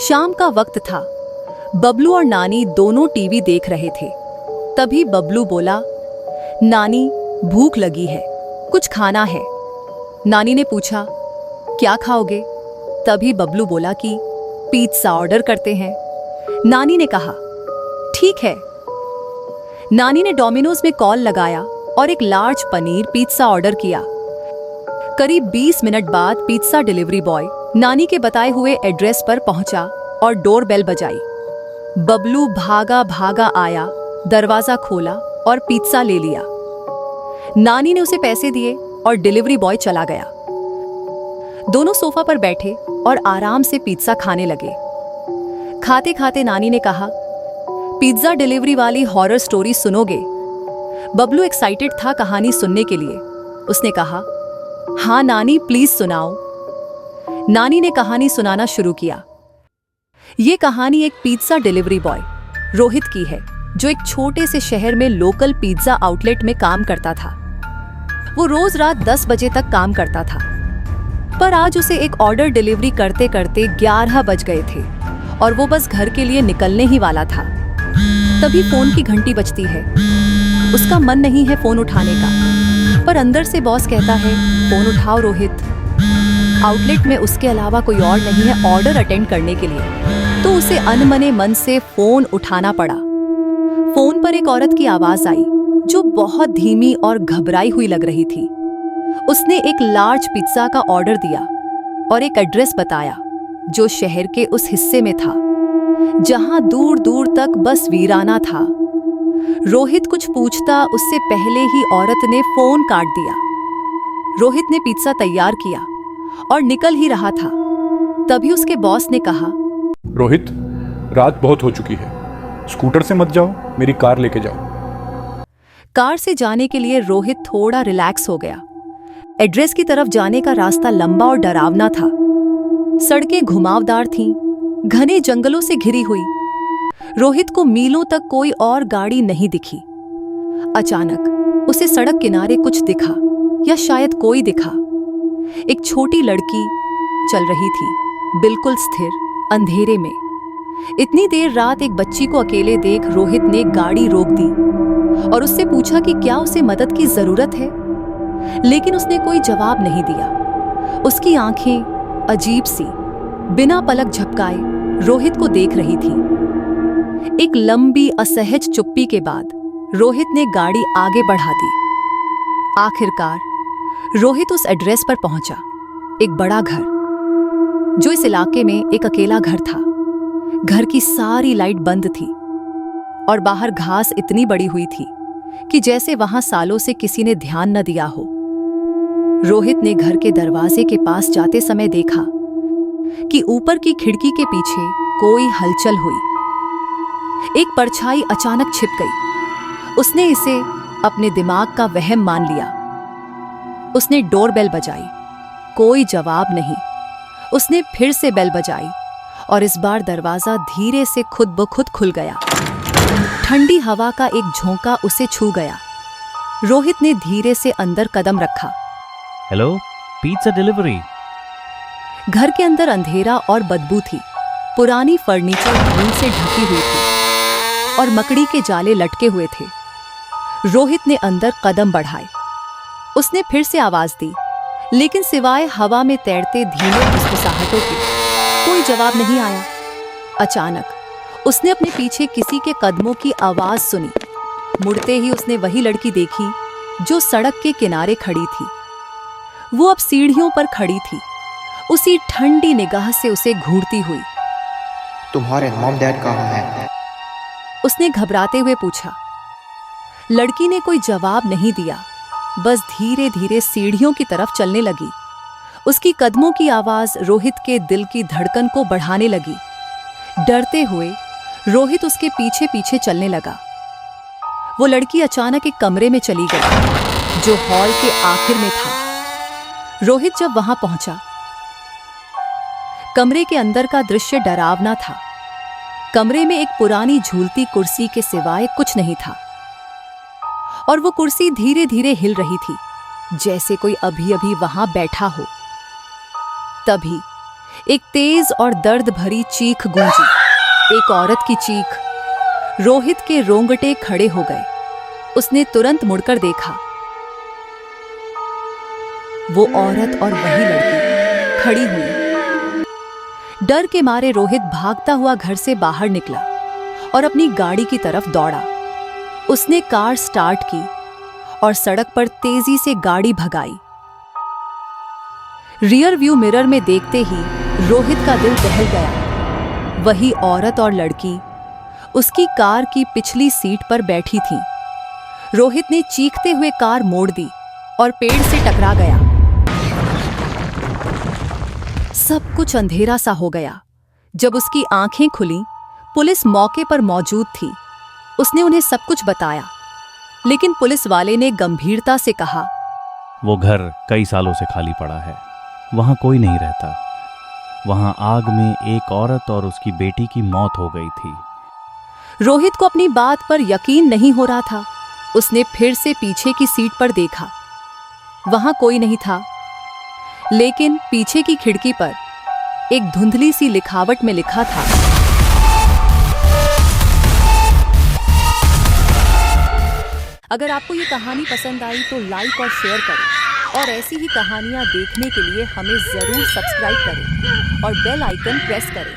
शाम का वक्त था। बबलू और नानी दोनों टीवी देख रहे थे। तभी बबलू बोला, नानी भूख लगी है, कुछ खाना है। नानी ने पूछा, क्या खाओगे? तभी बबलू बोला कि पिज़्ज़ा ऑर्डर करते हैं। नानी ने कहा, ठीक है। नानी ने डोमिनोज में कॉल लगाया और एक लार्ज पनीर पिज़्ज़ा ऑर्डर किया। करीब 20 मिनट बाद पिज़्ज़ा डिलीवरी बॉय नानी के बताए हुए एड्रेस पर पहुंचा और डोरबेल बजाई। बबलू भागा भागा आया, दरवाजा खोला और पिज़्ज़ा ले लिया। नानी ने उसे पैसे दिए और डिलीवरी बॉय चला गया। दोनों सोफा पर बैठे और आराम से पिज़्ज़ा खाने लगे। खाते खाते नानी ने कहा, पिज़्ज़ा डिलीवरी वाली हॉरर स्टोरी सुनोगे? बबलू एक्साइटेड था कहानी सुनने के लिए। उसने कहा, हाँ नानी, प्लीज सुनाओ। नानी ने कहानी सुनाना शुरू किया। ये कहानी एक पिज़्ज़ा डिलीवरी बॉय रोहित की है, जो एक छोटे से शहर में लोकल पिज़्ज़ा आउटलेट में काम करता था। वो रोज रात 10 बजे तक काम करता था, पर आज उसे एक ऑर्डर डिलीवरी करते करते 11 बज गए थे और वो बस घर के लिए निकलने ही वाला था। तभी फोन की घंटी बजती है। उसका मन नहीं है फोन उठाने का, पर अंदर से बॉस कहता है, फोन उठाओ रोहित। आउटलेट में उसके अलावा कोई और नहीं है ऑर्डर अटेंड करने के लिए, तो उसे अनमने मन से फोन उठाना पड़ा। फोन पर एक औरत की आवाज आई, जो बहुत धीमी और घबराई हुई लग रही थी। उसने एक लार्ज पिज़्ज़ा का ऑर्डर दिया और एक एड्रेस बताया, जो शहर के उस हिस्से में था जहां दूर दूर तक बस वीराना था। रोहित कुछ पूछता उससे पहले ही औरत ने फोन काट दिया। रोहित ने पिज़्ज़ा तैयार किया और निकल ही रहा था। तभी उसके बॉस ने कहा, रोहित, रात बहुत हो चुकी है, स्कूटर से मत जाओ, मेरी कार लेके जाओ। कार से जाने के लिए रोहित थोड़ा रिलैक्स हो गया। एड्रेस की तरफ जाने का रास्ता लंबा और डरावना था। सड़कें घुमावदार थीं, घने जंगलों से घिरी हुई। रोहित को मीलों तक कोई और गाड़ी नहीं दिखी। अचानक उसे सड़क किनारे कुछ दिखा, या शायद कोई दिखा। एक छोटी लड़की चल रही थी, बिल्कुल स्थिर, अंधेरे में। इतनी देर रात एक बच्ची को अकेले देख रोहित ने गाड़ी रोक दी और उससे पूछा कि क्या उसे मदद की जरूरत है, लेकिन उसने कोई जवाब नहीं दिया। उसकी आंखें अजीब सी, बिना पलक झपकाए रोहित को देख रही थी। एक लंबी असहज चुप्पी के बाद रोहित ने गाड़ी आगे बढ़ा दी। आखिरकार रोहित उस एड्रेस पर पहुंचा, एक बड़ा घर, जो इस इलाके में एक अकेला घर था। घर की सारी लाइट बंद थी और बाहर घास इतनी बड़ी हुई थी कि जैसे वहां सालों से किसी ने ध्यान न दिया हो। रोहित ने घर के दरवाजे के पास जाते समय देखा कि ऊपर की खिड़की के पीछे कोई हलचल हुई। एक परछाई अचानक छिप गई। उसने इसे अपने दिमाग का वहम मान लिया। उसने डोरबेल बजाई, कोई जवाब नहीं। उसने फिर से बेल बजाई और इस बार दरवाजा धीरे से खुद ब खुद खुल गया। ठंडी हवा का एक झोंका उसे छू गया। रोहित ने धीरे से अंदर कदम रखा। Hello, pizza delivery. घर के अंदर अंधेरा और बदबू थी। पुरानी फर्नीचर धूल से ढकी हुई थी और मकड़ी के जाले लटके हुए थे। रोहित ने अंदर कदम बढ़ाए। उसने फिर से आवाज दी, लेकिन सिवाय हवा में तैरते धीमे फुसफुसाहटों के कोई जवाब नहीं आया। अचानक उसने अपने पीछे किसी के कदमों की आवाज सुनी। मुड़ते ही उसने वही लड़की देखी जो सड़क के किनारे खड़ी थी। वो अब सीढ़ियों पर खड़ी थी, उसी ठंडी निगाह से उसे घूरती हुई। तुम्हारे मॉम डैड कहाँ हैं? उसने घबराते हुए पूछा। लड़की ने कोई जवाब नहीं दिया, बस धीरे धीरे सीढ़ियों की तरफ चलने लगी। उसकी कदमों की आवाज रोहित के दिल की धड़कन को बढ़ाने लगी। डरते हुए रोहित उसके पीछे पीछे चलने लगा। वो लड़की अचानक एक कमरे में चली गई, जो हॉल के आखिर में था। रोहित जब वहां पहुंचा, कमरे के अंदर का दृश्य डरावना था। कमरे में एक पुरानी झूलती कुर्सी के सिवाय कुछ नहीं था और वो कुर्सी धीरे धीरे हिल रही थी, जैसे कोई अभी अभी वहां बैठा हो। तभी एक तेज और दर्द भरी चीख गूंजी। एक औरत की चीख। रोहित के रोंगटे खड़े हो गए। उसने तुरंत मुड़कर देखा। वो औरत और वही लड़की खड़ी हुई। डर के मारे रोहित भागता हुआ घर से बाहर निकला और अपनी गाड़ी की तरफ दौड़ा। उसने कार स्टार्ट की और सड़क पर तेजी से गाड़ी भगाई। रियर व्यू मिरर में देखते ही रोहित का दिल दहल गया। वही औरत और लड़की उसकी कार की पिछली सीट पर बैठी थी। रोहित ने चीखते हुए कार मोड़ दी और पेड़ से टकरा गया। सब कुछ अंधेरा सा हो गया। जब उसकी आंखें खुली, पुलिस मौके पर मौजूद थी। उसने उन्हें सब कुछ बताया, लेकिन पुलिस वाले ने गंभीरता से कहा, वो घर कई सालों से खाली पड़ा है, वहां कोई नहीं रहता। वहां आग में एक औरत और उसकी बेटी की मौत हो गई थी। रोहित को अपनी बात पर यकीन नहीं हो रहा था। उसने फिर से पीछे की सीट पर देखा। वहां कोई नहीं था, लेकिन पीछे की खिड़की पर एक धुंधली सी लिखावट में लिखा था, अगर आपको ये कहानी पसंद आई तो लाइक और शेयर करें और ऐसी ही कहानियां देखने के लिए हमें जरूर सब्सक्राइब करें और बेल आइकन प्रेस करें।